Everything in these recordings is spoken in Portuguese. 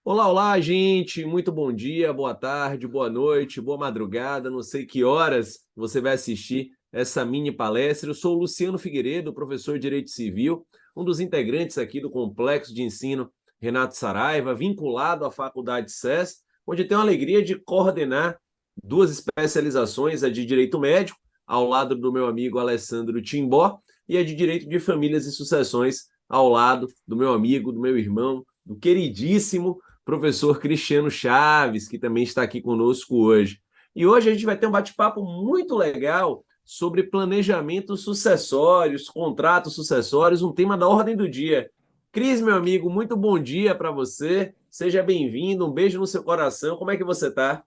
Olá, olá, gente! Muito bom dia, boa tarde, boa noite, boa madrugada. Não sei que horas você vai assistir essa mini palestra. Eu sou o Luciano Figueiredo, professor de Direito Civil, um dos integrantes aqui do Complexo de Ensino Renato Saraiva, vinculado à Faculdade SES, onde tenho a alegria de coordenar duas especializações, a de Direito Médico, ao lado do meu amigo Alessandro Timbó, e a de Direito de Famílias e Sucessões, ao lado do meu amigo, do meu irmão, do queridíssimo professor Cristiano Chaves, que também está aqui conosco hoje. E hoje a gente vai ter um bate-papo muito legal sobre planejamento sucessórios, contratos sucessórios, um tema da ordem do dia. Cris, meu amigo, muito bom dia para você. Seja bem-vindo, um beijo no seu coração. Como é que você está?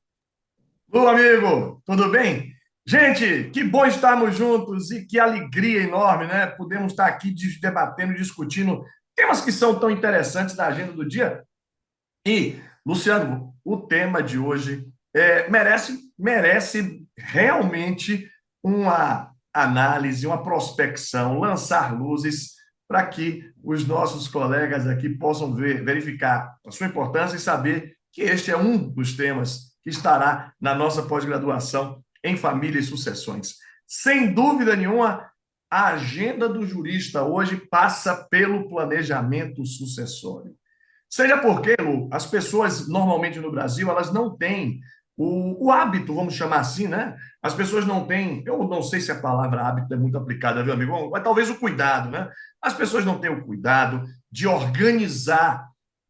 Ô, amigo, tudo bem? Gente, que bom estarmos juntos e que alegria enorme, né? Podemos estar aqui debatendo, discutindo temas que são tão interessantes da agenda do dia. E, Luciano, o tema de hoje merece realmente uma análise, uma prospecção, lançar luzes para que os nossos colegas aqui possam verificar a sua importância e saber que este é um dos temas que estará na nossa pós-graduação em família e sucessões. Sem dúvida nenhuma, a agenda do jurista hoje passa pelo planejamento sucessório. Seja porque, Lu, as pessoas normalmente no Brasil, elas não têm o hábito, vamos chamar assim, né? As pessoas não têm, eu não sei se a palavra hábito é muito aplicada, viu, amigo? Mas talvez o cuidado, né? As pessoas não têm o cuidado de organizar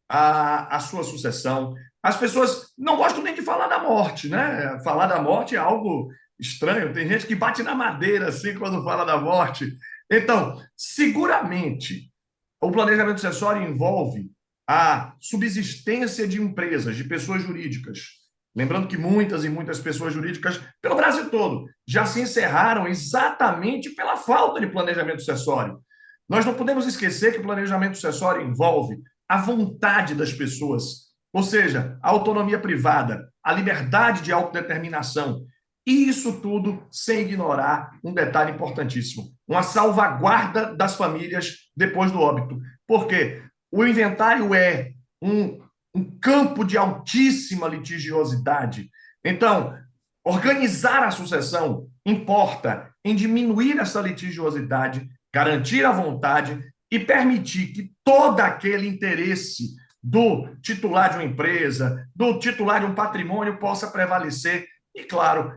a sua sucessão. As pessoas não gostam nem de falar da morte, né? Falar da morte é algo estranho. Tem gente que bate na madeira assim quando fala da morte. Então, seguramente, o planejamento sucessório envolve a subsistência de empresas, de pessoas jurídicas. Lembrando que muitas e muitas pessoas jurídicas, pelo Brasil todo, já se encerraram exatamente pela falta de planejamento sucessório. Nós não podemos esquecer que o planejamento sucessório envolve a vontade das pessoas, ou seja, a autonomia privada, a liberdade de autodeterminação. E isso tudo sem ignorar um detalhe importantíssimo: uma salvaguarda das famílias depois do óbito. Por quê? O inventário é um campo de altíssima litigiosidade. Então, organizar a sucessão importa em diminuir essa litigiosidade, garantir a vontade e permitir que todo aquele interesse do titular de uma empresa, do titular de um patrimônio possa prevalecer e, claro,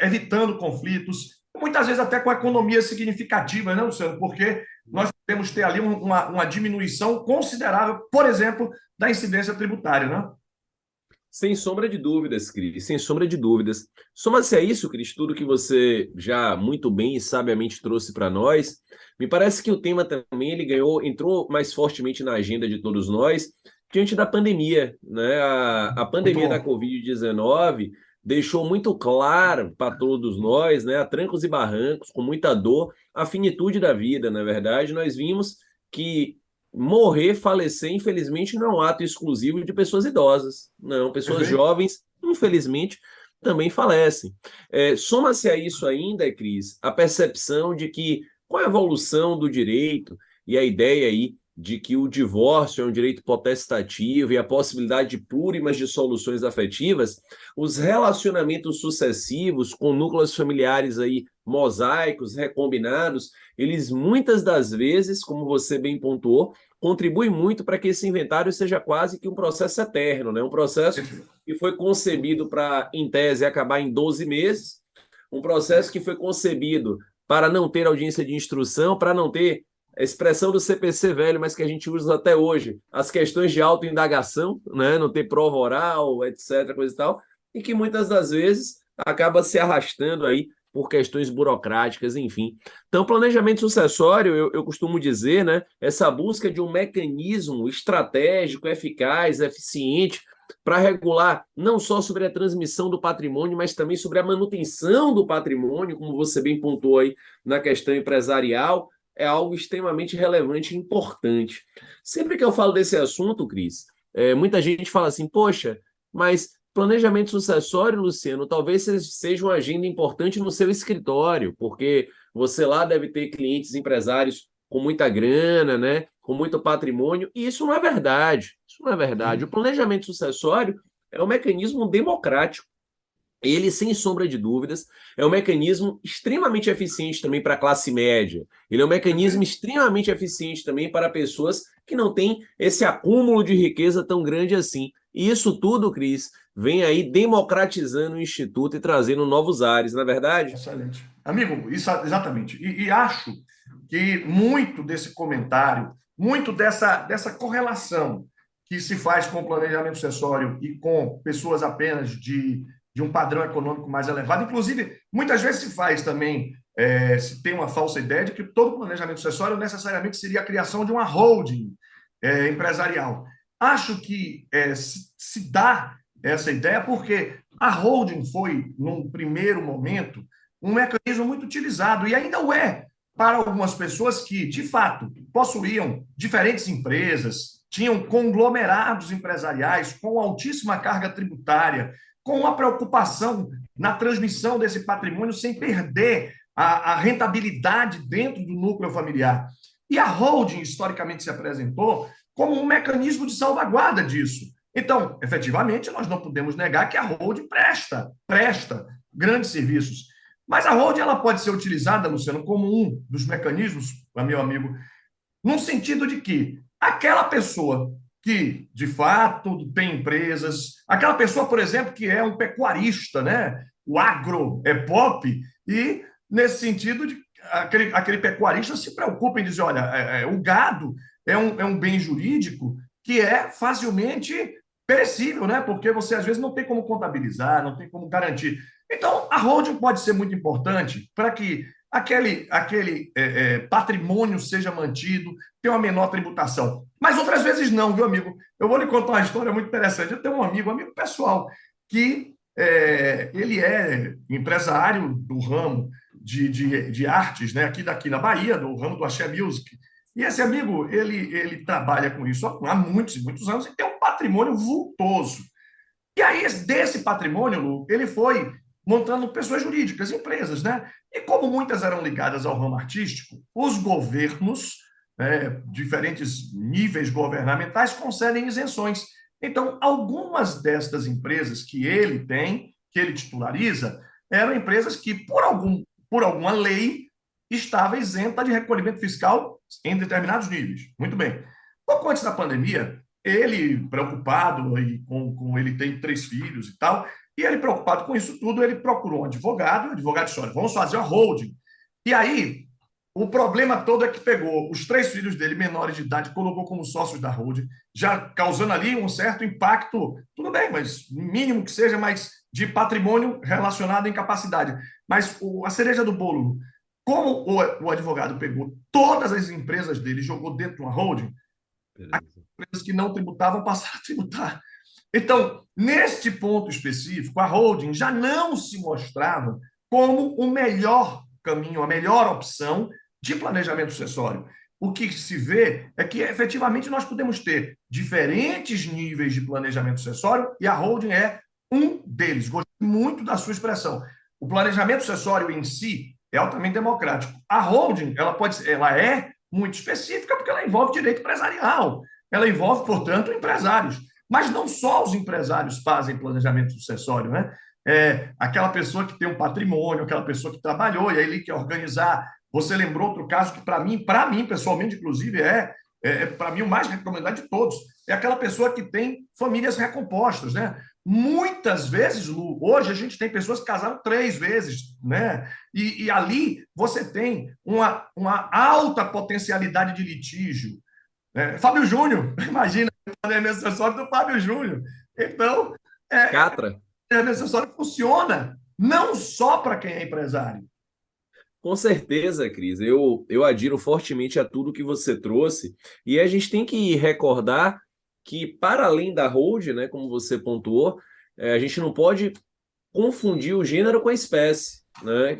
evitando conflitos, muitas vezes até com economia significativa, né, Luciano? Porque nós podemos ter ali uma diminuição considerável, por exemplo, da incidência tributária, né? Sem sombra de dúvidas, Cris, sem sombra de dúvidas. Soma-se a isso, Cris, tudo que você já muito bem e sabiamente trouxe para nós. Me parece que o tema também ele ganhou, entrou mais fortemente na agenda de todos nós diante da pandemia, né? A Muito pandemia da bom. Covid-19 deixou muito claro para todos nós, né, a trancos e barrancos, com muita dor, a finitude da vida, na verdade. Nós vimos que morrer, falecer, infelizmente, não é um ato exclusivo de pessoas idosas. Não, pessoas Perfeito. jovens, infelizmente, também falecem. Soma-se a isso ainda, Cris, a percepção de que, com a evolução do direito e a ideia aí de que o divórcio é um direito potestativo e a possibilidade de plurimas dissoluções afetivas, os relacionamentos sucessivos com núcleos familiares aí mosaicos, recombinados, eles muitas das vezes, como você bem pontuou, contribui muito para que esse inventário seja quase que um processo eterno, né? Um processo que foi concebido para, em tese, acabar em 12 meses, um processo que foi concebido para não ter audiência de instrução, para não ter a expressão do CPC velho, mas que a gente usa até hoje, as questões de autoindagação, né? Não ter prova oral, etc., coisa e tal, e que muitas das vezes acaba se arrastando aí por questões burocráticas, enfim. Então, planejamento sucessório, eu costumo dizer, né, essa busca de um mecanismo estratégico, eficaz, eficiente, para regular não só sobre a transmissão do patrimônio, mas também sobre a manutenção do patrimônio, como você bem pontuou aí na questão empresarial, é algo extremamente relevante e importante. Sempre que eu falo desse assunto, Cris, muita gente fala assim, poxa, mas planejamento sucessório, Luciano, talvez seja uma agenda importante no seu escritório, porque você lá deve ter clientes empresários com muita grana, né? com muito patrimônio, e isso não é verdade. Isso não é verdade. O Sim. planejamento sucessório é um mecanismo democrático. Ele, sem sombra de dúvidas, é um mecanismo extremamente eficiente também para a classe média. Ele é um mecanismo Perfeito. extremamente eficiente também para pessoas que não têm esse acúmulo de riqueza tão grande assim. E isso tudo, Cris, vem aí democratizando o Instituto e trazendo novos ares, não é verdade? Excelente. Amigo, isso exatamente. E acho que muito desse comentário, muito dessa correlação que se faz com o planejamento sucessório e com pessoas apenas de um padrão econômico mais elevado, inclusive, muitas vezes se faz também, se tem uma falsa ideia de que todo planejamento sucessório necessariamente seria a criação de uma holding empresarial. Acho que se dá essa ideia porque a holding foi, num primeiro momento, um mecanismo muito utilizado e ainda o é para algumas pessoas que, de fato, possuíam diferentes empresas, tinham conglomerados empresariais com altíssima carga tributária, com uma preocupação na transmissão desse patrimônio sem perder a rentabilidade dentro do núcleo familiar. E a holding, historicamente, se apresentou como um mecanismo de salvaguarda disso. Então, efetivamente, nós não podemos negar que a holding presta grandes serviços. Mas a holding ela pode ser utilizada, Luciano, como um dos mecanismos, meu amigo, num sentido de que aquela pessoa que, de fato, tem empresas, aquela pessoa, por exemplo, que é um pecuarista, né? O agro é pop, e nesse sentido de aquele pecuarista se preocupa em dizer, olha, o gado é um bem jurídico que é facilmente perecível, né? Porque você às vezes não tem como contabilizar, não tem como garantir. Então, a holding pode ser muito importante para que aquele patrimônio seja mantido, tenha uma menor tributação. Mas outras vezes não, viu, amigo? Eu vou lhe contar uma história muito interessante. Eu tenho um amigo pessoal, que ele é empresário do ramo de artes, né, aqui na Bahia, do ramo do Axé Music. E esse amigo, ele trabalha com isso há muitos e muitos anos e tem um patrimônio vultoso. E aí, desse patrimônio, Lu, ele foi montando pessoas jurídicas, empresas, né? E como muitas eram ligadas ao ramo artístico, os governos, diferentes níveis governamentais, concedem isenções. Então, algumas destas empresas que ele tem, que ele titulariza, eram empresas que, por alguma lei, estava isenta de recolhimento fiscal em determinados níveis. Muito bem. Pouco antes da pandemia, ele, preocupado, e ele tem 3 filhos e tal, e ele, preocupado com isso tudo, ele procurou um advogado, o advogado disse, olha, vamos fazer uma holding. E aí, o problema todo é que pegou os 3 filhos dele, menores de idade, colocou como sócios da holding, já causando ali um certo impacto, tudo bem, mas mínimo que seja, mas de patrimônio relacionado à incapacidade. Mas a cereja do bolo, como o advogado pegou todas as empresas dele e jogou dentro de uma holding, Beleza. empresas que não tributavam passaram a tributar. Então, neste ponto específico, a holding já não se mostrava como o melhor caminho, a melhor opção de planejamento sucessório. O que se vê é que, efetivamente, nós podemos ter diferentes níveis de planejamento sucessório e a holding é um deles. Gostei muito da sua expressão. O planejamento sucessório em si é altamente democrático. A holding, ela é muito específica porque ela envolve direito empresarial. Ela envolve, portanto, empresários. Mas não só os empresários fazem planejamento sucessório, né? Aquela pessoa que tem um patrimônio, aquela pessoa que trabalhou e aí ele quer organizar. Você lembrou outro caso que, para mim, pessoalmente, inclusive, para mim, o mais recomendado de todos. É aquela pessoa que tem famílias recompostas, né? Muitas vezes, Lu, hoje a gente tem pessoas que casaram 3 vezes, né? E ali você tem uma alta potencialidade de litígio. Fábio Júnior, imagina o planejamento acessório do Fábio Júnior. Então, o Catra, planejamento acessório funciona não só para quem é empresário. com certeza, Cris. Eu adiro fortemente a tudo que você trouxe. E a gente tem que recordar que, para além da hold, né, como você pontuou, a gente não pode confundir o gênero com a espécie. Né?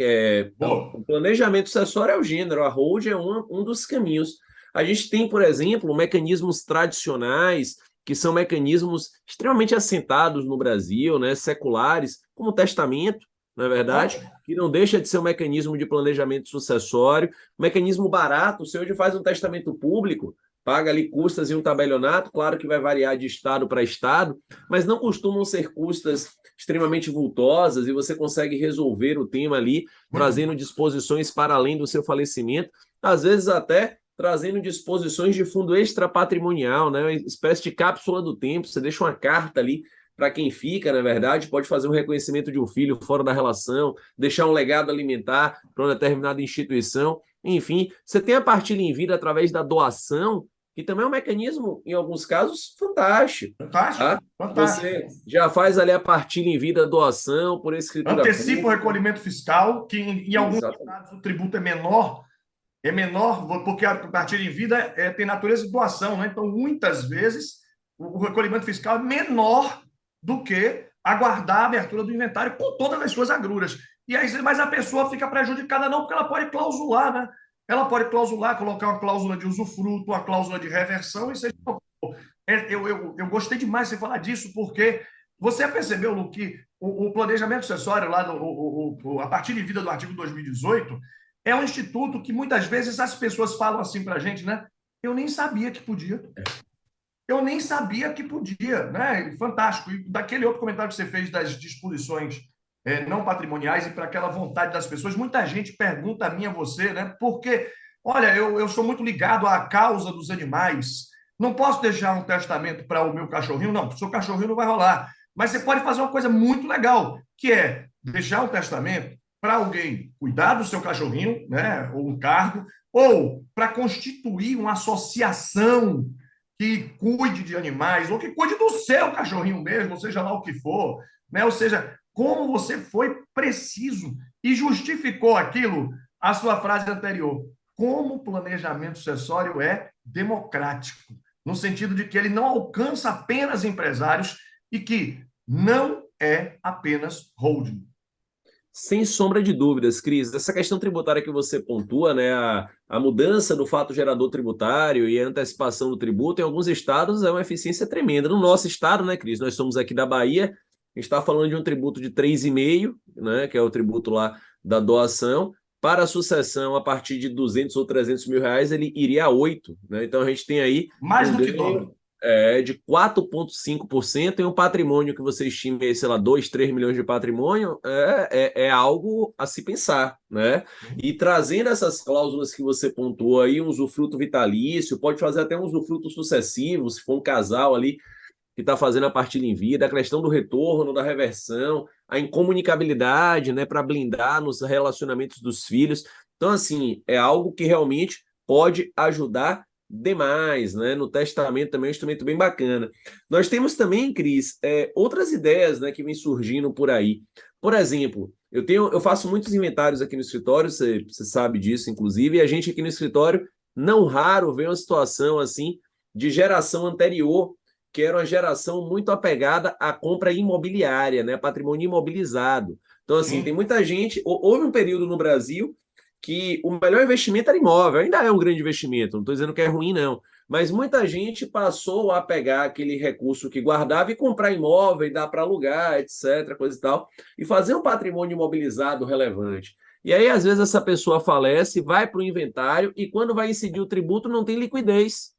Então, Boa. o planejamento sucessório é o gênero, a hold é um dos caminhos. A gente tem, por exemplo, mecanismos tradicionais, que são mecanismos extremamente assentados no Brasil, né, seculares, como o testamento, não é verdade? Ótimo. Que não deixa de ser um mecanismo de planejamento sucessório, um mecanismo barato. Você hoje faz um testamento público, paga ali custas em um tabelionato, claro que vai variar de estado para estado, mas não costumam ser custas extremamente vultosas e você consegue resolver o tema ali, Muito trazendo bom. disposições para além do seu falecimento, às vezes até trazendo disposições de fundo extrapatrimonial, né? Uma espécie de cápsula do tempo, você deixa uma carta ali para quem fica, na verdade, pode fazer um reconhecimento de um filho fora da relação, deixar um legado alimentar para uma determinada instituição, enfim, você tem a partilha em vida através da doação, que também é um mecanismo, em alguns casos, fantástico. Fantástico, Tá? fantástico. Você já faz ali a partilha em vida, doação por escritura Antecipa o pública. recolhimento fiscal, que em alguns Exatamente. estados o tributo é menor, porque a partilha em vida tem natureza de doação, né? Então, muitas vezes, o recolhimento fiscal é menor do que aguardar a abertura do inventário com todas as suas agruras. E aí, mas a pessoa fica prejudicada não, porque ela pode clausular, né? Ela pode clausular, colocar uma cláusula de usufruto, uma cláusula de reversão, e seja, eu gostei demais de você falar disso, porque você percebeu, Lu, que o planejamento sucessório lá, a partir de vida do artigo 2018, é um instituto que muitas vezes as pessoas falam assim para a gente, né? Eu nem sabia que podia. Eu nem sabia que podia, né? Fantástico. E daquele outro comentário que você fez das disposições não patrimoniais e para aquela vontade das pessoas, muita gente pergunta a mim, a você, né? Porque, olha, eu sou muito ligado à causa dos animais. Não posso deixar um testamento para o meu cachorrinho? Não, o seu cachorrinho não vai rolar. Mas você pode fazer uma coisa muito legal, que é deixar um testamento para alguém cuidar do seu cachorrinho, né? Ou um cargo, ou para constituir uma associação que cuide de animais, ou que cuide do seu cachorrinho mesmo, seja lá o que for, né? Ou seja, como você foi preciso e justificou aquilo, a sua frase anterior. Como o planejamento sucessório é democrático, no sentido de que ele não alcança apenas empresários e que não é apenas holding. Sem sombra de dúvidas, Cris. Essa questão tributária que você pontua, né, a mudança do fato gerador tributário e a antecipação do tributo, em alguns estados é uma eficiência tremenda. No nosso estado, né, Cris? Nós somos aqui da Bahia, a gente está falando de um tributo de 3,5, né, que é o tributo lá da doação. Para a sucessão, a partir de 200 ou 300 mil reais, ele iria a 8, né? Então a gente tem aí Mais um do que dobra. ganho de 4,5% em um patrimônio que você estima, sei lá, 2, 3 milhões de patrimônio, é algo a se pensar, né? E trazendo essas cláusulas que você pontuou aí, um usufruto vitalício, pode fazer até um usufruto sucessivo, se for um casal ali que está fazendo a partilha em vida, a questão do retorno, da reversão, a incomunicabilidade, né, para blindar nos relacionamentos dos filhos. Então, assim, é algo que realmente pode ajudar demais, né? No testamento também é um instrumento bem bacana. Nós temos também, Cris, outras ideias, né, que vêm surgindo por aí. Por exemplo, eu faço muitos inventários aqui no escritório, você sabe disso, inclusive, e a gente aqui no escritório, não raro, vê uma situação assim de geração anterior, que era uma geração muito apegada à compra imobiliária, né? Patrimônio imobilizado. Então, assim, tem Sim. muita gente. Houve um período no Brasil que o melhor investimento era imóvel, ainda é um grande investimento, não estou dizendo que é ruim, não. Mas muita gente passou a pegar aquele recurso que guardava e comprar imóvel, e dar para alugar, etc., coisa e tal, e fazer um patrimônio imobilizado relevante. E aí, às vezes, essa pessoa falece, vai para o inventário e, quando vai incidir o tributo, não tem liquidez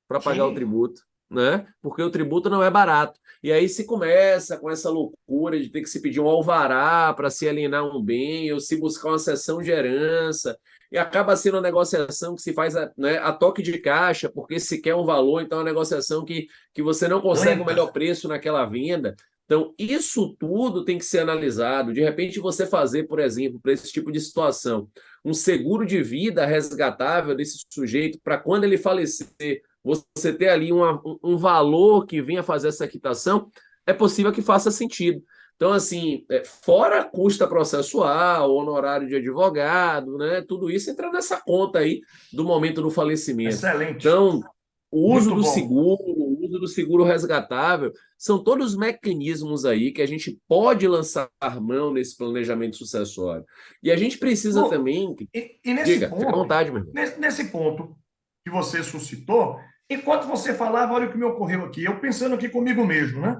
para pagar o Sim. tributo, né? Porque o tributo não é barato. E aí se começa com essa loucura de ter que se pedir um alvará para se alienar um bem, ou se buscar uma cessão de herança, e acaba sendo uma negociação que se faz né, a toque de caixa, porque se quer um valor, então é uma negociação que você não consegue o Lenta. melhor preço naquela venda. Então, isso tudo tem que ser analisado. De repente, você fazer, por exemplo, para esse tipo de situação, um seguro de vida resgatável desse sujeito para quando ele falecer, você ter ali um valor que venha fazer essa quitação, é possível que faça sentido. Então, assim, fora custa processual, honorário de advogado, né? Tudo isso entra nessa conta aí do momento do falecimento. Excelente. Então, Muito bom. o uso do seguro resgatável, são todos mecanismos aí que a gente pode lançar mão nesse planejamento sucessório. E a gente precisa Lu, também. e nesse Diga, fica à ponto, vontade, meu irmão. nesse ponto que você suscitou, enquanto você falava, olha o que me ocorreu aqui, eu pensando aqui comigo mesmo, né?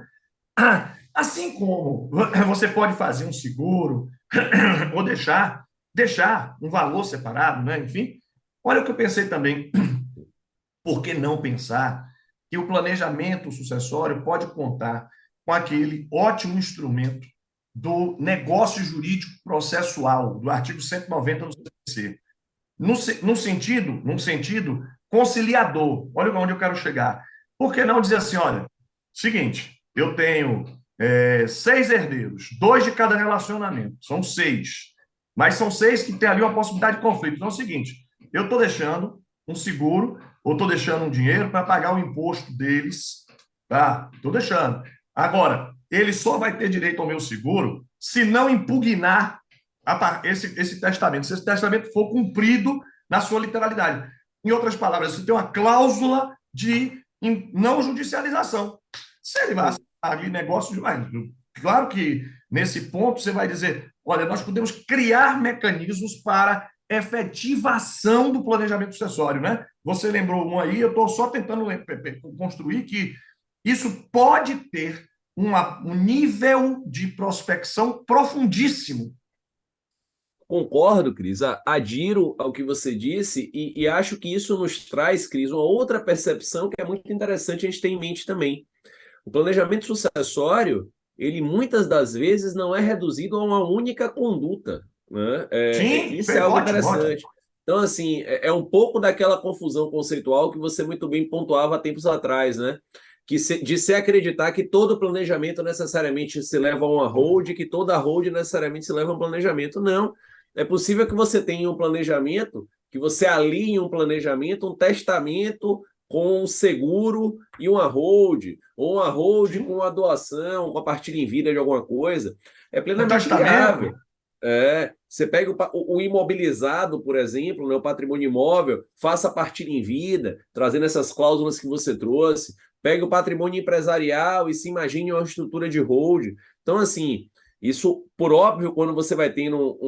Assim como você pode fazer um seguro ou deixar um valor separado, né? Enfim, olha o que eu pensei também. Por que não pensar que o planejamento sucessório pode contar com aquele ótimo instrumento do negócio jurídico processual, do artigo 190 do CPC, num sentido conciliador. Olha onde eu quero chegar. Por que não dizer assim, olha, seguinte, eu tenho 6 herdeiros, 2 de cada relacionamento, são 6, mas são 6 que tem ali uma possibilidade de conflito. Então é o seguinte, eu estou deixando um seguro, ou estou deixando um dinheiro para pagar o imposto deles, tá? Estou deixando. Agora, ele só vai ter direito ao meu seguro se não impugnar esse testamento, se esse testamento for cumprido na sua literalidade. Em outras palavras, você tem uma cláusula de não judicialização. Se ele vai ali negócio de. Claro que nesse ponto você vai dizer: olha, nós podemos criar mecanismos para efetivação do planejamento sucessório, né? Você lembrou um aí, eu estou só tentando construir que isso pode ter um nível de prospecção profundíssimo. Concordo, Cris. Adiro ao que você disse e acho que isso nos traz, Cris, uma outra percepção que é muito interessante a gente ter em mente também. O planejamento sucessório, ele muitas das vezes não é reduzido a uma única conduta, né? Sim, Isso é algo ótimo, ótimo. interessante. Então, assim, é um pouco daquela confusão conceitual que você muito bem pontuava há tempos atrás, né? De se acreditar que todo planejamento necessariamente se leva a uma hold, que toda hold necessariamente se leva a um planejamento. Não. É possível que você tenha um planejamento, que você alinhe um planejamento, um testamento com um seguro e uma hold, ou uma hold Sim. com uma doação, com a partilha em vida de alguma coisa. É Um plenamente testamento. viável. Você pega o imobilizado, por exemplo, né, o patrimônio imóvel, faça a partilha em vida, trazendo essas cláusulas que você trouxe. Pega o patrimônio empresarial e se imagine uma estrutura de hold. Então, assim, isso, por óbvio, quando você vai tendo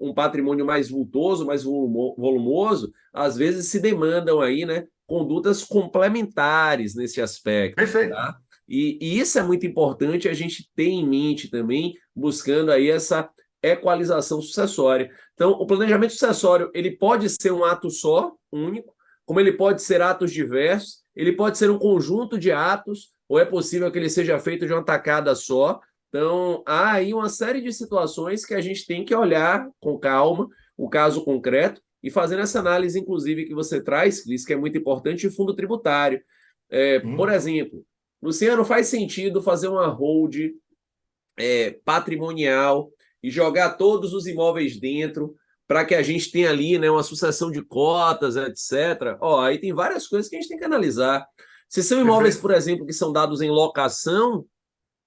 um patrimônio mais vultoso, mais volumoso, às vezes se demandam aí, né, condutas complementares nesse aspecto, Perfeito. tá? E isso é muito importante a gente ter em mente também, buscando aí essa equalização sucessória. Então, o planejamento sucessório, ele pode ser um ato só, único, como ele pode ser atos diversos, ele pode ser um conjunto de atos, ou é possível que ele seja feito de uma tacada só. Então, há aí uma série de situações que a gente tem que olhar com calma o caso concreto e fazendo essa análise, inclusive, que você traz, Cris, que é muito importante, de fundo tributário. Por exemplo, Luciano, faz sentido fazer uma hold patrimonial e jogar todos os imóveis dentro para que a gente tenha ali, né, uma sucessão de cotas, etc. Aí tem várias coisas que a gente tem que analisar. Se são imóveis, Perfeito. por exemplo, que são dados em locação,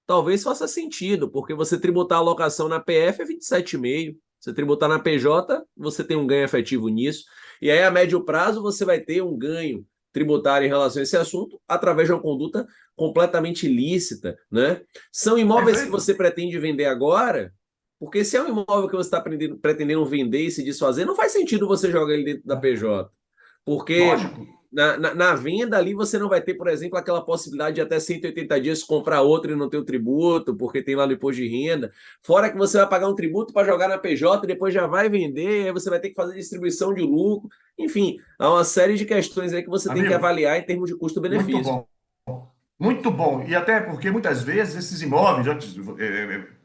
talvez faça sentido, porque você tributar a locação na PF é 27,5%. Você tributar na PJ, você tem um ganho efetivo nisso. E aí, a médio prazo, você vai ter um ganho tributário em relação a esse assunto através de uma conduta completamente ilícita, né? São imóveis que Perfeito. você pretende vender agora, porque se é um imóvel que você está pretendendo vender e se desfazer, não faz sentido você jogar ele dentro da PJ. Porque Lógico. na venda ali você não vai ter, por exemplo, aquela possibilidade de até 180 dias comprar outro e não ter o tributo, porque tem lá no imposto de renda. Fora que você vai pagar um tributo para jogar na PJ e depois já vai vender, aí você vai ter que fazer distribuição de lucro. Enfim, há uma série de questões aí que você tem que Amigo, avaliar em termos de muito custo-benefício. bom. Muito bom. E até porque muitas vezes esses imóveis,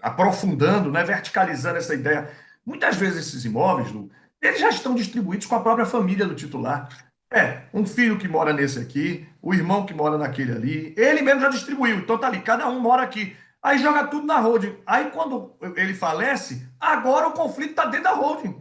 aprofundando, né, verticalizando essa ideia, muitas vezes esses imóveis, Lu, eles já estão distribuídos com a própria família do titular. Um filho que mora nesse aqui, o irmão que mora naquele ali, ele mesmo já distribuiu. Então tá ali, cada um mora aqui. Aí joga tudo na holding. Aí quando ele falece, agora o conflito está dentro da holding.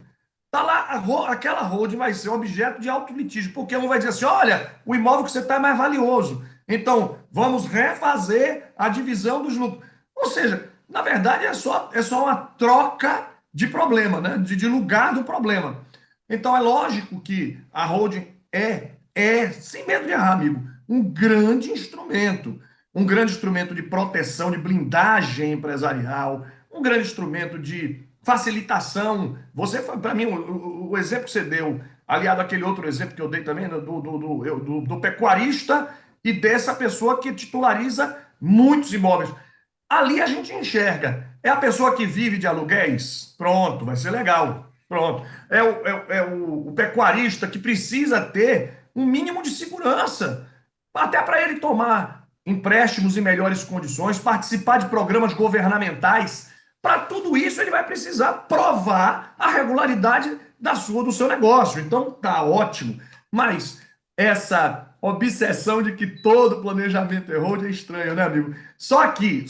Tá lá, aquela holding vai ser objeto de auto litígio, porque um vai dizer assim: olha, o imóvel que você está é mais valioso. Então, vamos refazer a divisão dos lucros. Ou seja, na verdade, é só uma troca de problema, né? De lugar do problema. Então, é lógico que a holding sem medo de errar, amigo, um grande instrumento. Um grande instrumento de proteção, de blindagem empresarial, um grande instrumento de facilitação. Você, para mim, o exemplo que você deu, aliado àquele outro exemplo que eu dei também, né, do pecuarista e dessa pessoa que titulariza muitos imóveis. Ali a gente enxerga. É a pessoa que vive de aluguéis? Pronto, vai ser legal. Pronto. É o pecuarista que precisa ter um mínimo de segurança, até para ele tomar empréstimos em melhores condições, participar de programas governamentais. Para tudo isso, ele vai precisar provar a regularidade do seu negócio. Então, tá ótimo. Mas essa obsessão de que todo planejamento é hold é estranho, né, amigo? Só aqui,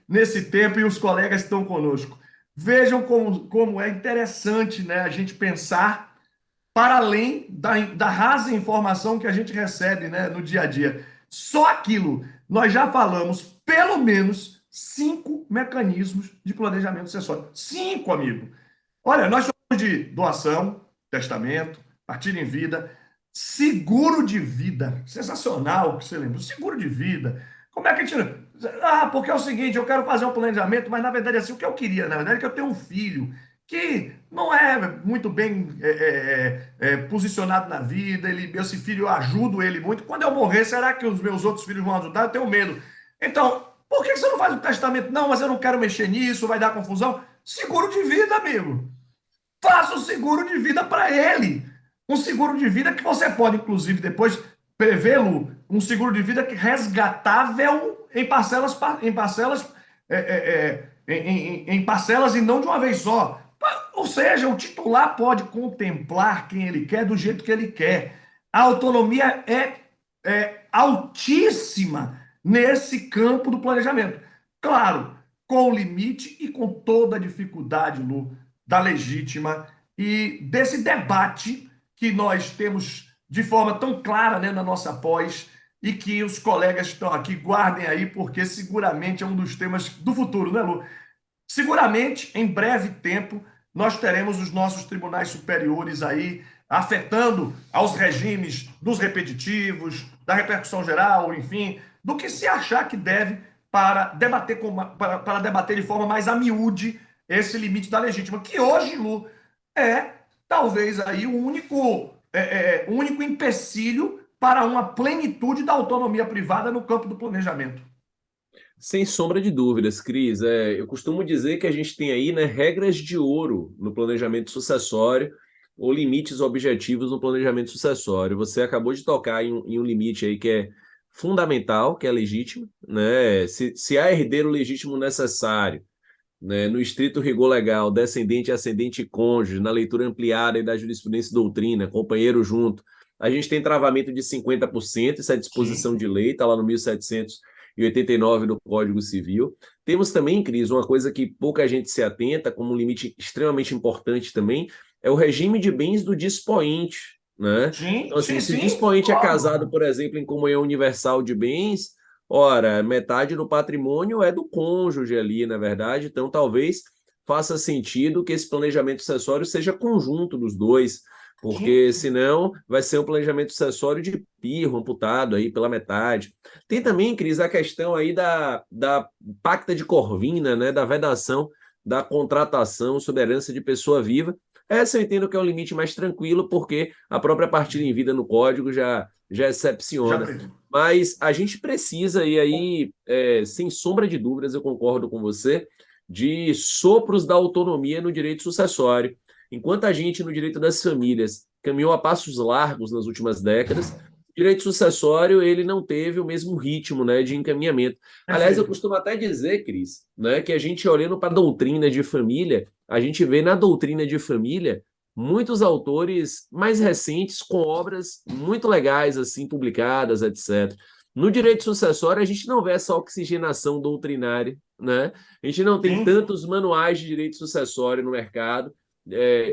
nesse tempo, e os colegas estão conosco. Vejam como é interessante, né, a gente pensar para além da rasa informação que a gente recebe, né, no dia a dia. Só aquilo, nós já falamos pelo menos 5 mecanismos de planejamento sucessório. 5, amigo. Olha, nós falamos de doação, testamento, partilha em vida, seguro de vida. Sensacional que você lembra. Seguro de vida. Como é que a gente. Ah, porque é o seguinte, eu quero fazer um planejamento, mas na verdade, assim, o que eu queria, na verdade, é que eu tenho um filho que não é muito bem posicionado na vida, esse filho, eu ajudo ele muito. Quando eu morrer, será que os meus outros filhos vão ajudar? Eu tenho medo. Então, por que você não faz um testamento? Não, mas eu não quero mexer nisso, vai dar confusão. Seguro de vida, amigo. Faça um seguro de vida para ele. Um seguro de vida que você pode, inclusive, depois prevê-lo, um seguro de vida que resgatável em parcelas e não de uma vez só. Ou seja, o titular pode contemplar quem ele quer do jeito que ele quer. A autonomia é altíssima nesse campo do planejamento. Claro, com o limite e com toda a dificuldade, Lu, da legítima e desse debate que nós temos de forma tão clara, né, na nossa pós e que os colegas que estão aqui guardem aí, porque seguramente é um dos temas do futuro, né, Lu? Seguramente, em breve tempo, nós teremos os nossos tribunais superiores aí afetando aos regimes dos repetitivos, da repercussão geral, enfim, do que se achar que deve para debater de forma mais a miúde esse limite da legítima, que hoje, Lu, é talvez aí o único empecilho para uma plenitude da autonomia privada no campo do planejamento. Sem sombra de dúvidas, Cris. Eu costumo dizer que a gente tem aí, né, regras de ouro no planejamento sucessório ou limites objetivos no planejamento sucessório. Você acabou de tocar em um limite aí que é fundamental, que é legítimo, né? Se há herdeiro legítimo necessário, né, no estrito rigor legal, descendente, ascendente e cônjuge, na leitura ampliada e da jurisprudência e doutrina, companheiro junto, a gente tem travamento de 50%, isso é disposição Sim. de lei, está lá no 1789 do Código Civil. Temos também, Cris, uma coisa que pouca gente se atenta, como um limite extremamente importante também, é o regime de bens do dispoente, né? Sim, Então, assim, sim, se o sim, dispoente é concordo. casado, por exemplo, em comunhão universal de bens, ora, metade do patrimônio é do cônjuge ali, na verdade, então talvez faça sentido que esse planejamento sucessório seja conjunto dos dois, Sim. porque senão vai ser um planejamento sucessório de pirro, amputado aí pela metade. Tem também, Cris, a questão aí da pacta de Corvina, né, da vedação da contratação sob herança de pessoa viva. Essa eu entendo que é um limite mais tranquilo, porque a própria partilha em vida no código já Já excepciona. previ. Mas a gente precisa, e aí, sem sombra de dúvidas, eu concordo com você, de sopros da autonomia no direito sucessório. Enquanto a gente, no direito das famílias, caminhou a passos largos nas últimas décadas, o direito sucessório ele não teve o mesmo ritmo, né, de encaminhamento. Aliás, eu Perfeito. costumo até dizer, Cris, né, que a gente olhando para a doutrina de família, a gente vê na doutrina de família muitos autores mais recentes com obras muito legais, assim, publicadas, etc. No direito sucessório, a gente não vê essa oxigenação doutrinária, né? A gente não tem Sim. tantos manuais de direito sucessório no mercado,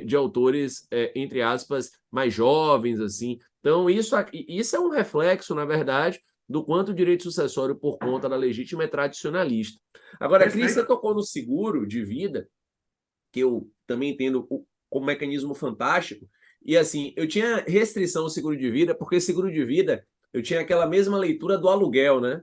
de autores, entre aspas, mais jovens, assim. Então, isso é um reflexo, na verdade, do quanto o direito sucessório, por conta da legítima, é tradicionalista. Agora, Cris, você Perfeito. tocou no seguro de vida, que eu também entendo como mecanismo fantástico. E assim, eu tinha restrição ao seguro de vida, porque seguro de vida eu tinha aquela mesma leitura do aluguel, né?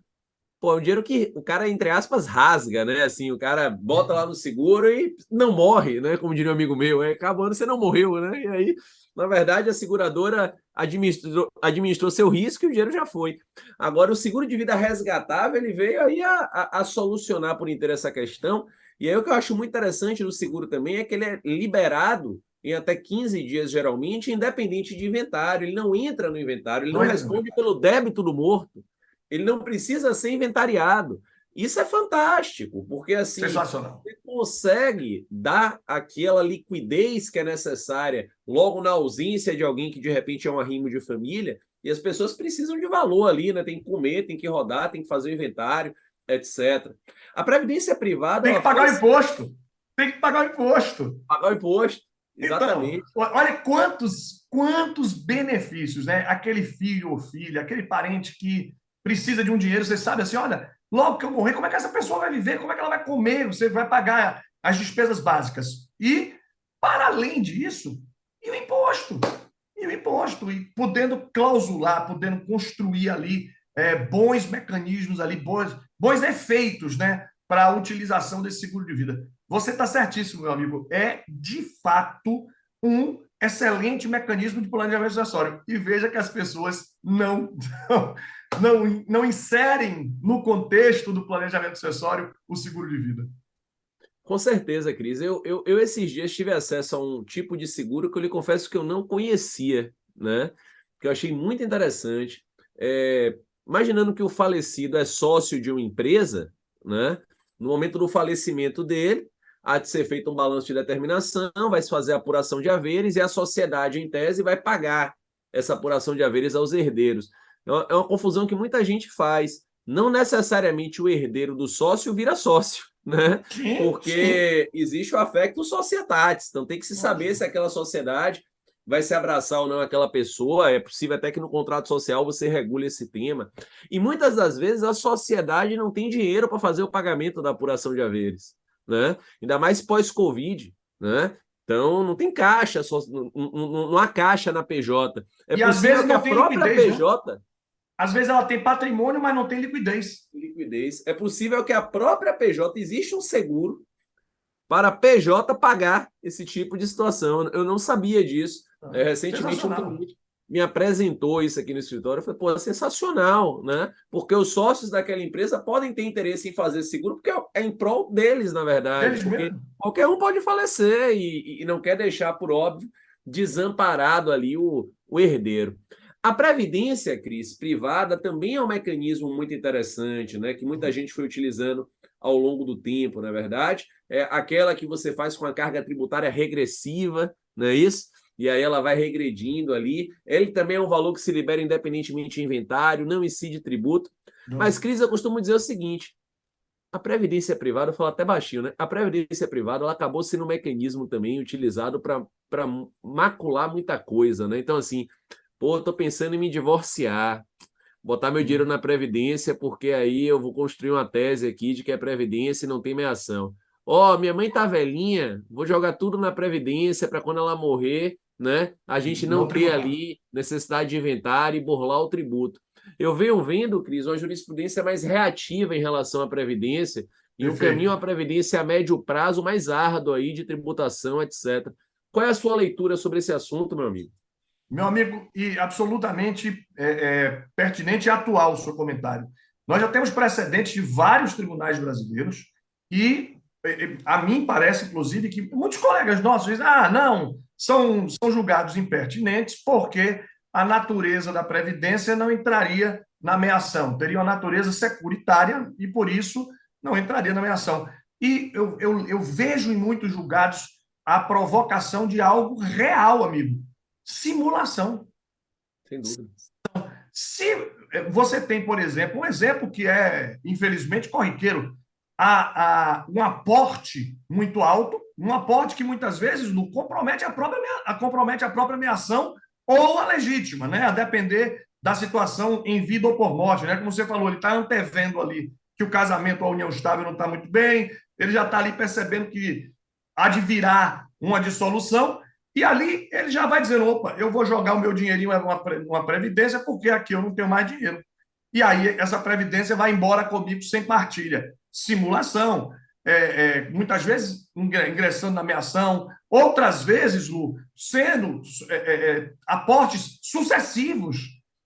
Pô, é um dinheiro que o cara, entre aspas, rasga, né? Assim, o cara bota lá no seguro e não morre, né? Como diria um amigo meu, acabando você não morreu, né? E aí, na verdade, a seguradora administrou seu risco e o dinheiro já foi. Agora, o seguro de vida resgatável, ele veio aí a solucionar por inteiro essa questão. E aí, o que eu acho muito interessante no seguro também é que ele é liberado em até 15 dias, geralmente, independente de inventário. Ele não entra no inventário, ele não Doido. responde pelo débito do morto, ele não precisa ser inventariado. Isso é fantástico, porque assim Sensacional. você consegue dar aquela liquidez que é necessária logo na ausência de alguém que de repente é um arrimo de família, e as pessoas precisam de valor ali, né? Tem que comer, tem que rodar, tem que fazer o inventário, etc. A previdência privada, Tem ela que pagar foi o imposto. Tem que pagar o imposto. pagar o imposto, Então, exatamente. olha quantos benefícios, né? Aquele filho ou filha, aquele parente que precisa de um dinheiro, você sabe assim, olha, logo que eu morrer, como é que essa pessoa vai viver? Como é que ela vai comer? Você vai pagar as despesas básicas. E, para além disso, e o imposto. E o imposto. E podendo clausular, podendo construir ali bons mecanismos ali, bons efeitos, né? Para a utilização desse seguro de vida. Você está certíssimo, meu amigo. É, de fato, um excelente mecanismo de planejamento sucessório. E veja que as pessoas não inserem no contexto do planejamento sucessório o seguro de vida. Com certeza, Cris. Eu esses dias tive acesso a um tipo de seguro que eu lhe confesso que eu não conhecia, né? Que eu achei muito interessante. Imaginando que o falecido é sócio de uma empresa, né? No momento do falecimento dele, há de ser feito um balanço de determinação, vai se fazer a apuração de haveres e a sociedade, em tese, vai pagar essa apuração de haveres aos herdeiros. É uma confusão que muita gente faz. Não necessariamente o herdeiro do sócio vira sócio, né? Sim, sim. Porque existe o affecto societatis, então tem que se saber se aquela sociedade vai se abraçar ou não aquela pessoa, é possível até que no contrato social você regule esse tema. E muitas das vezes a sociedade não tem dinheiro para fazer o pagamento da apuração de haveres, né? Ainda mais pós-Covid, né? Então não tem caixa, não há caixa na PJ. É E às possível vezes que a não tem própria liquidez, né? PJ Às vezes ela tem patrimônio, mas não tem liquidez. liquidez, é possível que a própria PJ existe um seguro para a PJ pagar esse tipo de situação. Eu não sabia disso. Recentemente, um Sensacional. cliente me apresentou isso aqui no escritório. Eu falei, pô, é sensacional, né? Porque os sócios daquela empresa podem ter interesse em fazer seguro, porque é em prol deles, na verdade. Deles Porque mesmo. qualquer um pode falecer e não quer deixar, por óbvio, desamparado ali o herdeiro. A previdência, Cris, privada também é um mecanismo muito interessante, né? Que muita gente foi utilizando ao longo do tempo, na verdade. É aquela que você faz com a carga tributária regressiva, não é isso? E aí ela vai regredindo ali. Ele também é um valor que se libera independentemente de inventário, não incide tributo. Mas, Cris, eu costumo dizer o seguinte: a previdência privada, eu falo até baixinho, né? A previdência privada ela acabou sendo um mecanismo também utilizado para macular muita coisa, né? Então, assim, pô, eu tô pensando em me divorciar, botar meu dinheiro na Previdência, porque aí eu vou construir uma tese aqui de que é Previdência e não tem meiação. Ó, minha mãe tá velhinha, vou jogar tudo na Previdência para quando ela morrer, né, a gente Não não ter tributar. ali necessidade de inventário e burlar o tributo. Eu venho vendo, Cris, uma jurisprudência mais reativa em relação à Previdência e um caminho Perfeito. à Previdência a médio prazo mais árduo aí de tributação, etc. Qual é a sua leitura sobre esse assunto, meu amigo? Meu amigo, e absolutamente pertinente e atual o seu comentário. Nós já temos precedentes de vários tribunais brasileiros e a mim parece, inclusive, que muitos colegas nossos dizem, não, são julgados impertinentes porque a natureza da Previdência não entraria na meação, teria uma natureza securitária e, por isso, não entraria na meação. E eu vejo em muitos julgados a provocação de algo real, amigo. Simulação. Sem dúvida. Se você tem, por exemplo, um exemplo que é, infelizmente, corriqueiro, um aporte muito alto, um aporte que muitas vezes não compromete a própria ameação ou a legítima, né? A depender da situação em vida ou por morte, né? Como você falou, ele está antevendo ali que o casamento, a união estável não está muito bem, ele já está ali percebendo que há de virar uma dissolução, e ali ele já vai dizendo: opa, eu vou jogar o meu dinheirinho numa previdência, porque aqui eu não tenho mais dinheiro. E aí essa previdência vai embora comigo sem partilha. Simulação. Muitas vezes ingressando na meação, outras vezes, Lu, sendo aportes sucessivos.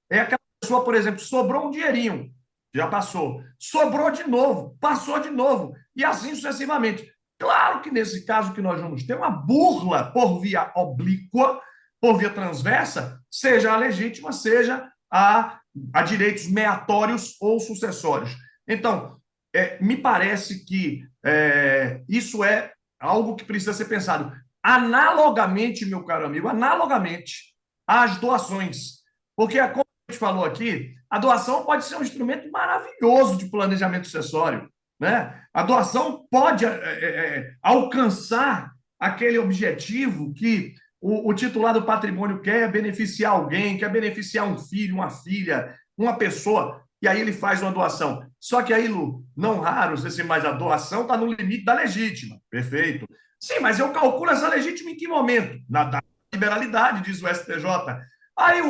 É aquela pessoa, por exemplo, sobrou um dinheirinho, já passou, sobrou de novo, passou de novo, e assim sucessivamente. Claro que nesse caso que nós vamos ter uma burla por via oblíqua, por via transversa, seja a legítima, seja a direitos meatórios ou sucessórios. Então, me parece que isso é algo que precisa ser pensado. Analogamente, meu caro amigo, analogamente às doações. Porque, como a gente falou aqui, a doação pode ser um instrumento maravilhoso de planejamento sucessório. Né? A doação pode alcançar aquele objetivo que o titular do patrimônio quer beneficiar alguém, quer beneficiar um filho, uma filha, uma pessoa, e aí ele faz uma doação. Só que aí, Lu, não raro, assim, mas a doação está no limite da legítima. Perfeito. Sim, mas eu calculo essa legítima em que momento? Na data da liberalidade, diz o STJ. Aí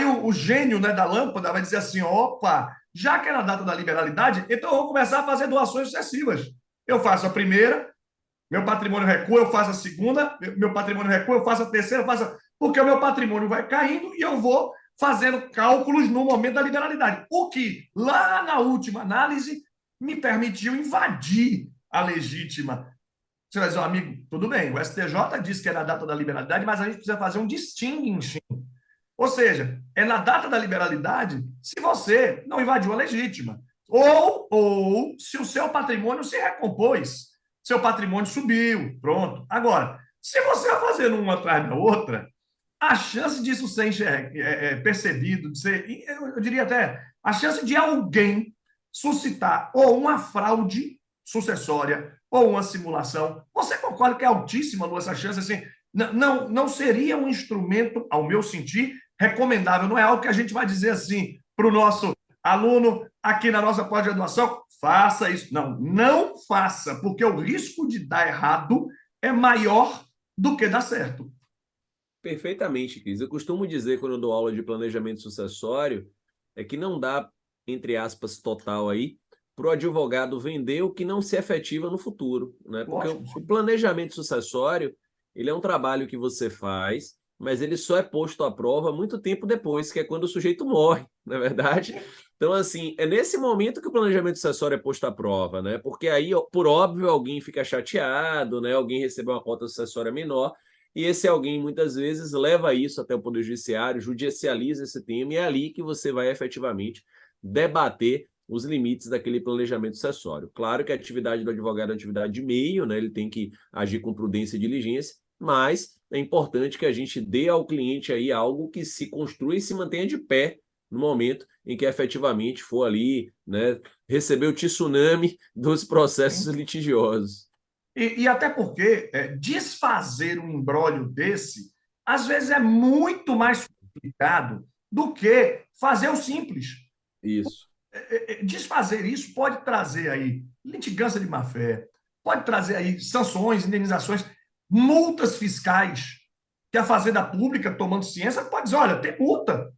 o gênio, né, da lâmpada vai dizer assim: opa, já que é na data da liberalidade, então eu vou começar a fazer doações sucessivas. Eu faço a primeira, meu patrimônio recua, eu faço a segunda, meu patrimônio recua, eu faço a terceira, porque o meu patrimônio vai caindo e eu vou fazendo cálculos no momento da liberalidade. O que, lá na última análise, me permitiu invadir a legítima. Você vai dizer, amigo, tudo bem, o STJ diz que é na data da liberalidade, mas a gente precisa fazer um distinguishing. Ou seja, é na data da liberalidade se você não invadiu a legítima. Ou se o seu patrimônio se recompôs, seu patrimônio subiu, pronto. Agora, se você vai fazendo uma atrás da outra, a chance disso ser percebido, de ser, eu diria até, a chance de alguém suscitar ou uma fraude sucessória ou uma simulação, você concorda que é altíssima, Lu, essa chance? Assim, não seria um instrumento, ao meu sentir, recomendável. Não é algo que a gente vai dizer assim para o nosso aluno aqui na nossa pós-graduação, faça isso. Não faça, porque o risco de dar errado é maior do que dar certo. Perfeitamente, Cris. Eu costumo dizer, quando eu dou aula de planejamento sucessório, é que não dá, entre aspas, total aí, para o advogado vender o que não se efetiva no futuro, né? Porque o planejamento sucessório, ele é um trabalho que você faz, mas ele só é posto à prova muito tempo depois, que é quando o sujeito morre, não é verdade? Então, assim, é nesse momento que o planejamento sucessório é posto à prova, né? Porque aí, por óbvio, alguém fica chateado, né? Alguém recebeu uma cota sucessória menor, e esse alguém, muitas vezes, leva isso até o Poder Judiciário, judicializa esse tema, e é ali que você vai efetivamente debater os limites daquele planejamento sucessório. Claro que a atividade do advogado é uma atividade de meio, né? Ele tem que agir com prudência e diligência, mas é importante que a gente dê ao cliente aí algo que se construa e se mantenha de pé no momento em que efetivamente for ali, né, receber o tsunami dos processos litigiosos. E até porque desfazer um embrólio desse, às vezes, é muito mais complicado do que fazer o simples. Isso. Desfazer isso pode trazer aí litigância de má-fé, pode trazer aí sanções, indenizações, multas fiscais, que a Fazenda Pública, tomando ciência, pode dizer, olha, tem multa.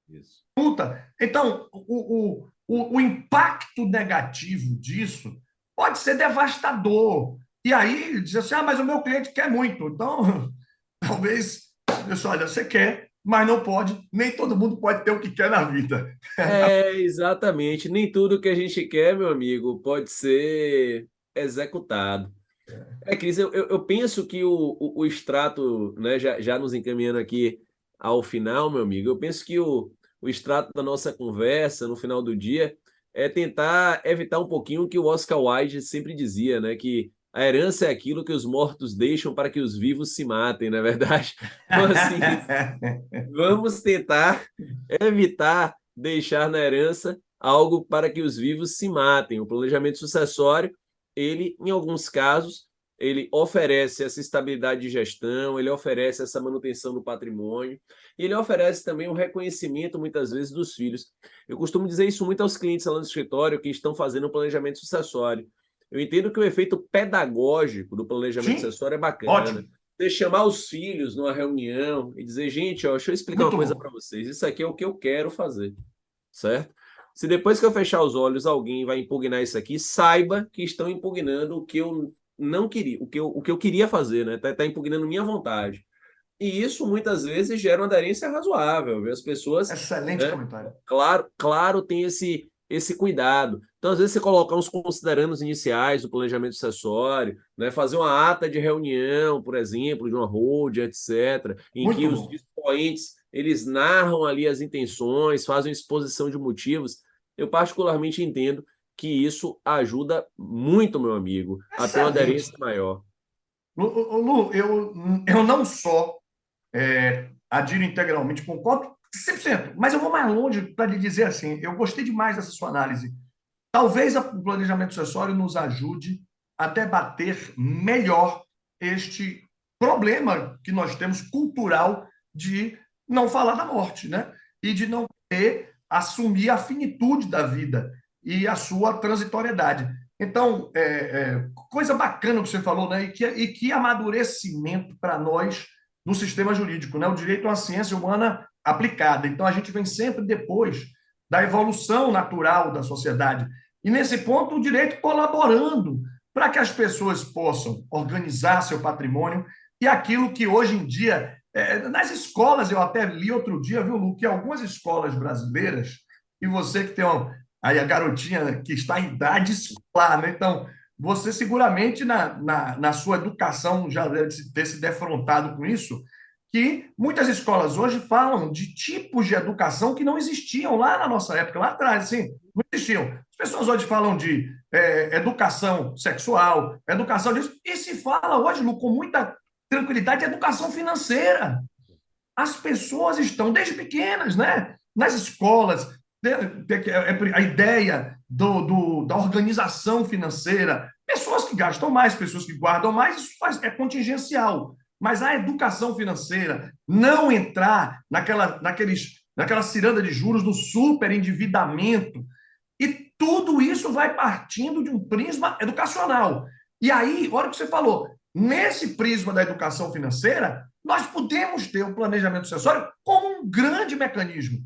Isso. Multa. Então, o impacto negativo disso pode ser devastador. E aí, diz assim, mas o meu cliente quer muito. Então, talvez, olha, você quer, mas não pode, nem todo mundo pode ter o que quer na vida. Exatamente. Nem tudo que a gente quer, meu amigo, pode ser executado. Cris, eu penso que o extrato, né, já nos encaminhando aqui ao final, meu amigo, eu penso que o extrato da nossa conversa no final do dia é tentar evitar um pouquinho o que o Oscar Wilde sempre dizia, né, que a herança é aquilo que os mortos deixam para que os vivos se matem, não é verdade? Então, assim, vamos tentar evitar deixar na herança algo para que os vivos se matem. O planejamento sucessório, ele, em alguns casos, ele oferece essa estabilidade de gestão, ele oferece essa manutenção do patrimônio, e ele oferece também o reconhecimento, muitas vezes, dos filhos. Eu costumo dizer isso muito aos clientes lá no escritório que estão fazendo um planejamento sucessório. Eu entendo que o efeito pedagógico do planejamento sucessório é bacana. Ótimo. Você chamar os filhos numa reunião e dizer, gente, ó, deixa eu explicar Muito uma coisa bom. para vocês, isso aqui é o que eu quero fazer, certo? Se depois que eu fechar os olhos alguém vai impugnar isso aqui, saiba que estão impugnando o que eu não queria, o que eu queria fazer, né? Tá impugnando minha vontade. E isso muitas vezes gera uma aderência razoável, viu? As pessoas, Excelente né? comentário. Claro, tem esse cuidado. Então, às vezes, você colocar uns considerandos iniciais do planejamento sucessório, né, fazer uma ata de reunião, por exemplo, de uma holding, etc., em que Muito os bom. dispoentes eles narram ali as intenções, fazem exposição de motivos. Eu particularmente entendo que isso ajuda muito, meu amigo, a ter uma Excelente. aderência maior. Lu, eu não só adiro integralmente, concordo 100%, mas eu vou mais longe para lhe dizer assim, eu gostei demais dessa sua análise. Talvez o planejamento sucessório nos ajude a debater melhor este problema que nós temos cultural de não falar da morte, né? E de não assumir a finitude da vida e a sua transitoriedade. Então, coisa bacana que você falou, né? E que amadurecimento para nós no sistema jurídico, né? O direito é uma ciência humana aplicada. Então, a gente vem sempre depois da evolução natural da sociedade. E nesse ponto, o direito colaborando para que as pessoas possam organizar seu patrimônio e aquilo que hoje em dia, nas escolas, eu até li outro dia, viu, Lu, que algumas escolas brasileiras, e você que tem aí a garotinha que está em idade escolar, né? Então, você seguramente na sua educação já deve ter se defrontado com isso, que muitas escolas hoje falam de tipos de educação que não existiam lá na nossa época, lá atrás, assim, não existiam. As pessoas hoje falam de educação sexual, educação disso, e se fala hoje, Lu, com muita tranquilidade, de educação financeira. As pessoas estão, desde pequenas, né, nas escolas, a ideia da organização financeira, pessoas que gastam mais, pessoas que guardam mais, isso é contingencial. Mas a educação financeira, não entrar naquela ciranda de juros do superendividamento, e tudo isso vai partindo de um prisma educacional. E aí, olha o que você falou, nesse prisma da educação financeira, nós podemos ter o planejamento sucessório como um grande mecanismo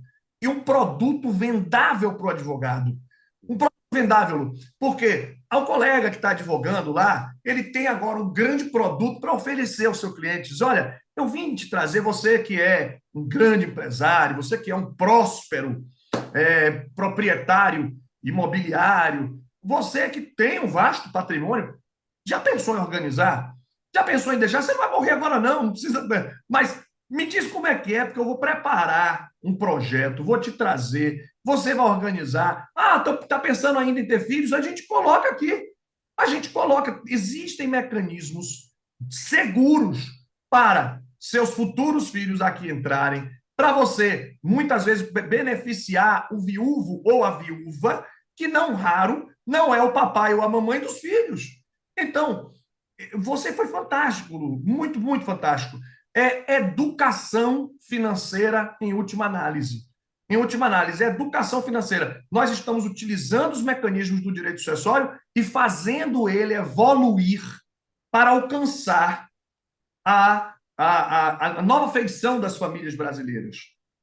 e um produto vendável para o advogado. Um produto vendável, porque ao colega que está advogando lá, ele tem agora um grande produto para oferecer ao seu cliente. Diz, olha, eu vim te trazer, você que é um grande empresário, você que é um próspero proprietário imobiliário, você que tem um vasto patrimônio, já pensou em organizar? Já pensou em deixar? Você não vai morrer agora, não precisa. Mas me diz como é que é, porque eu vou preparar um projeto, vou te trazer, você vai organizar. Ah, tá pensando ainda em ter filhos? A gente coloca aqui. A gente coloca. Existem mecanismos seguros para seus futuros filhos aqui entrarem, para você, muitas vezes, beneficiar o viúvo ou a viúva, que não raro não é o papai ou a mamãe dos filhos. Então, você foi fantástico, Lu, muito, muito fantástico. É educação financeira em última análise. Em última análise, é educação financeira. Nós estamos utilizando os mecanismos do direito sucessório e fazendo ele evoluir para alcançar a nova feição das famílias brasileiras.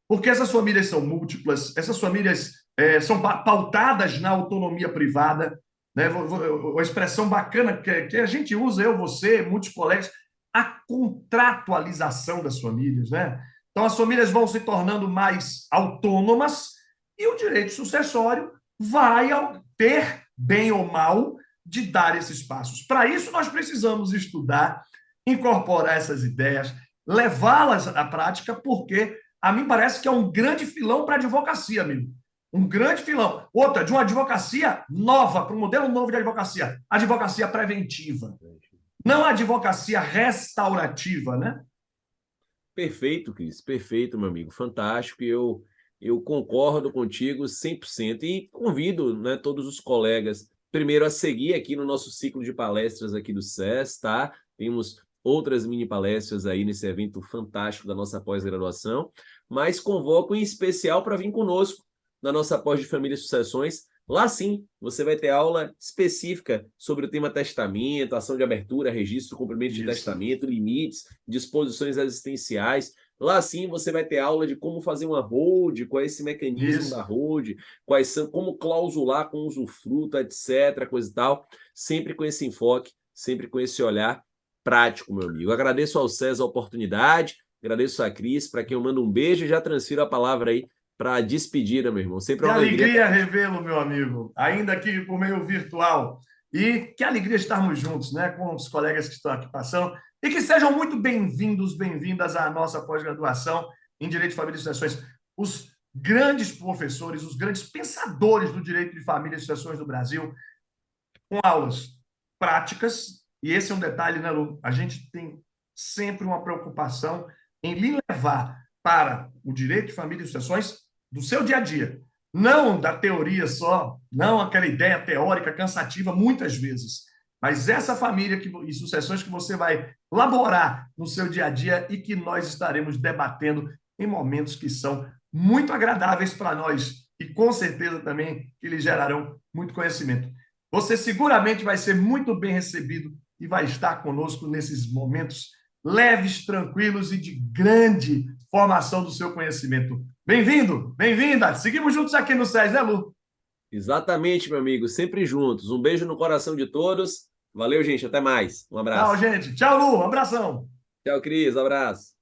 Porque essas famílias são múltiplas, essas famílias são pautadas na autonomia privada, né? Uma expressão bacana que a gente usa, eu, você, muitos colegas, a contratualização das famílias, né? Então, as famílias vão se tornando mais autônomas e o direito sucessório vai ter, bem ou mal, de dar esses passos. Para isso, nós precisamos estudar, incorporar essas ideias, levá-las à prática, porque a mim parece que é um grande filão para a advocacia, amigo. Um grande filão. Outra, de uma advocacia nova, para um modelo novo de advocacia. Advocacia preventiva. Não a advocacia restaurativa, né? Perfeito, Cris, perfeito, meu amigo, fantástico. Eu concordo contigo 100% e convido, né, todos os colegas, primeiro, a seguir aqui no nosso ciclo de palestras aqui do SES, tá? Temos outras mini palestras aí nesse evento fantástico da nossa pós-graduação, mas convoco em especial para vir conosco na nossa pós de Família e Sucessões. Lá sim, você vai ter aula específica sobre o tema testamento, ação de abertura, registro, cumprimento de testamento, limites, disposições existenciais. Lá sim você vai ter aula de como fazer uma hold, qual é esse mecanismo da hold, quais são, como clausular com usufruto, etc, coisa e tal, sempre com esse enfoque, sempre com esse olhar prático, meu amigo. Eu agradeço ao César a oportunidade, agradeço a Cris, para quem eu mando um beijo e já transfiro a palavra aí para a despedida, meu irmão. Sempre Que uma alegria. alegria revê-lo, meu amigo, ainda que por meio virtual. E que alegria estarmos juntos, né, com os colegas que estão aqui passando. E que sejam muito bem-vindos, bem-vindas à nossa pós-graduação em Direito de Família e Sucessões. Os grandes professores, os grandes pensadores do direito de família e sucessões do Brasil, com aulas práticas. E esse é um detalhe, né, Lu? A gente tem sempre uma preocupação em lhe levar para o direito de família e sucessões do seu dia a dia. Não da teoria só, não aquela ideia teórica cansativa, muitas vezes, mas essa família e sucessões que você vai elaborar no seu dia a dia e que nós estaremos debatendo em momentos que são muito agradáveis para nós e com certeza também que lhe gerarão muito conhecimento. Você seguramente vai ser muito bem recebido e vai estar conosco nesses momentos leves, tranquilos e de grande formação do seu conhecimento. Bem-vindo, bem-vinda. Seguimos juntos aqui no SES, né, Lu? Exatamente, meu amigo. Sempre juntos. Um beijo no coração de todos. Valeu, gente. Até mais. Um Tchau, abraço. gente. Tchau, Lu. Um abração. Tchau, Cris. Abraço.